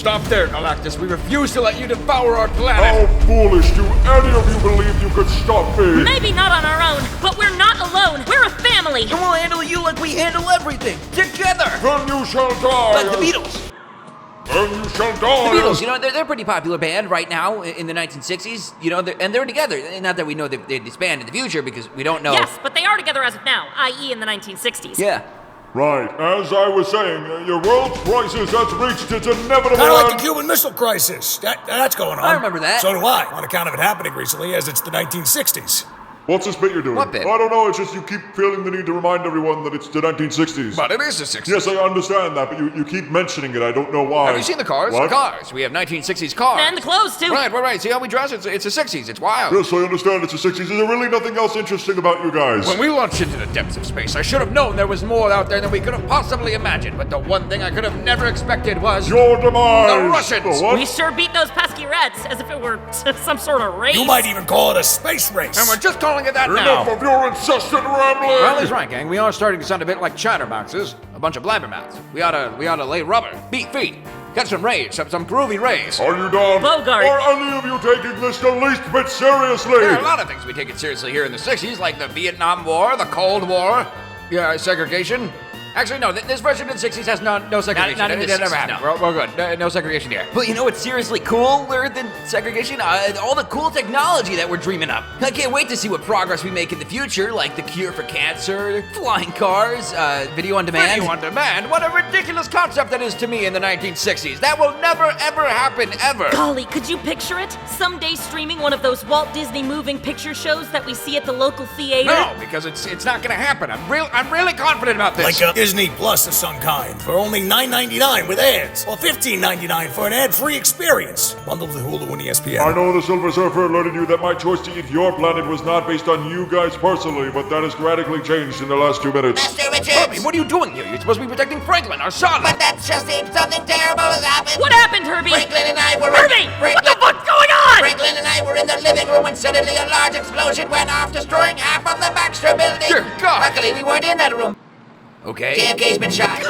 Stop there, Galactus. We refuse to let you devour our planet. How foolish do any of you believe you could stop me? Maybe not on our own, but we're not alone. We're a family. And we'll handle you like we handle everything, together. Then you shall die. Like the Beatles. Then you shall die. The Beatles, you know, they're a pretty popular band right now in the 1960s, you know, and they're together. Not that we know they disband in the future because we don't know. Yes, but they are together as of now, i.e. in the 1960s. Yeah. Right, as I was saying, your world's crisis has reached its inevitable Kind of like end. the Cuban Missile Crisis. That's going on. I remember that. So do I, on account of it happening recently, as it's the 1960s. What's this bit you're doing? What bit? I don't know, it's just you keep feeling the need to remind everyone that it's the 1960s. But it is the 60s. Yes, I understand that, but you keep mentioning it. I don't know why. Have you seen the cars? What? The cars. We have 1960s cars. And the clothes, too. Right. See how we dress? It's the 60s. It's wild. Yes, I understand it's the 60s. Is there really nothing else interesting about you guys? When we launched into the depths of space, I should have known there was more out there than we could have possibly imagined. But the one thing I could have never expected was... Your demise! The Russians! The what? We sure beat those pesky Reds as if it were some sort of race. You might even call it a space race. And we're just calling it that Enough now. of your incessant rambling! Well, he's right, gang. We are starting to sound a bit like chatterboxes. A bunch of blabbermouths. We ought to lay rubber, beat feet, catch some rays, some groovy rays. Are you done? Bogart. Are any of you taking this the least bit seriously? There are a lot of things we take it seriously here in the 60s, like the Vietnam War, the Cold War, segregation. Actually, no, this version of the 60s has no segregation. Not in the It never 60s, happened. no. We're good. No segregation here. But you know what's seriously cooler than segregation? All the cool technology that we're dreaming up. I can't wait to see what progress we make in the future, like the cure for cancer, flying cars, video on demand. Video on demand? What a ridiculous concept that is to me in the 1960s. That will never, ever happen, ever. Golly, could you picture it? Someday streaming one of those Walt Disney moving picture shows that we see at the local theater? No, because it's not gonna happen. I'm really confident about this. Like a Disney Plus of some kind, for only $9.99 with ads, or $15.99 for an ad-free experience. Bundled with Hulu and ESPN. I know the Silver Surfer alerted you that my choice to eat your planet was not based on you guys personally, but that has radically changed in the last 2 minutes. Mr. Richards! Herbie, what are you doing here? You're supposed to be protecting Franklin, our son. But that just seems something terrible has happened. What happened, Herbie? Franklin and I were Herbie! What the fuck's going on? Franklin and I were in the living room when suddenly a large explosion went off, destroying half of the Baxter building. Dear God. Luckily, we weren't in that room. Okay. JFK's been shot.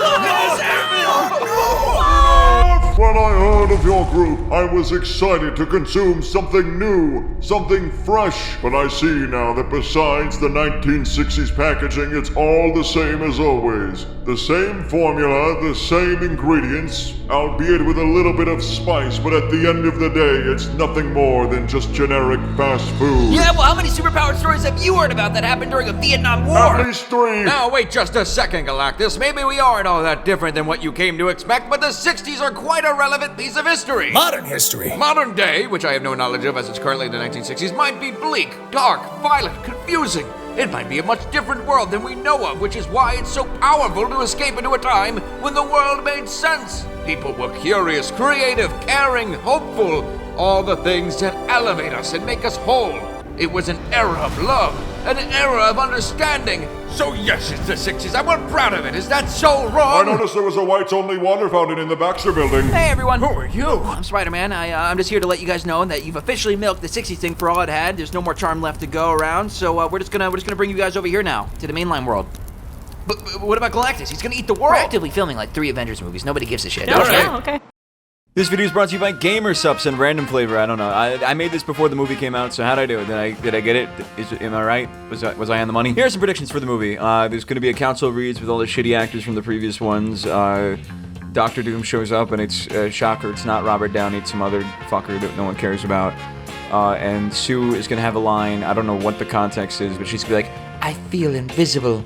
When I heard of your group, I was excited to consume something new, something fresh. But I see now that besides the 1960s packaging, it's all the same as always. The same formula, the same ingredients, albeit with a little bit of spice, but at the end of the day, it's nothing more than just generic fast food. Yeah, well, how many superpowered stories have you heard about that happened during a Vietnam War? At least 3. Now, wait just a second, Galactus. Maybe we aren't all that different than what you came to expect, but the 60s are quite a relevant piece of history. Modern history. Modern day, which I have no knowledge of as it's currently the 1960s, might be bleak, dark, violent, confusing. It might be a much different world than we know of, which is why it's so powerful to escape into a time when the world made sense. People were curious, creative, caring, hopeful, all the things that elevate us and make us whole. It was an era of love, an era of understanding. So yes, it's the 60s. I'm proud of it. Is that so I wrong? noticed there was a whites-only water fountain in the Baxter building. Hey, everyone. Who are you? I'm Spider-Man. I'm just here to let you guys know that you've officially milked the 60s thing for all it had. There's no more charm left to go around, so we're just gonna bring you guys over here now to the mainline world. But what about Galactus? He's gonna eat the world. We're actively filming like 3 Avengers movies. Nobody gives a shit. Okay. Okay. This video is brought to you by Gamer Supps and Random Flavor. I don't know. I made this before the movie came out, so how'd I do? Did I get it? Am I right? Was I on the money? Here are some predictions for the movie. There's going to be a council of reads with all the shitty actors from the previous ones. Doctor Doom shows up, and it's shocker. It's not Robert Downey. It's some other fucker that no one cares about. And Sue is going to have a line. I don't know what the context is, but she's going to be like, "I feel invisible."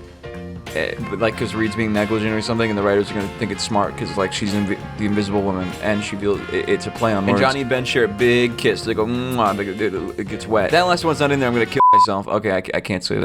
But like, because Reed's being negligent or something, and the writers are gonna think it's smart because like she's the Invisible Woman, and she feels it's a play on words. And Johnny and Ben share a big kiss. They go, mwah, it gets wet. That last one's not in there. I'm gonna kill myself. Okay, I can't say that.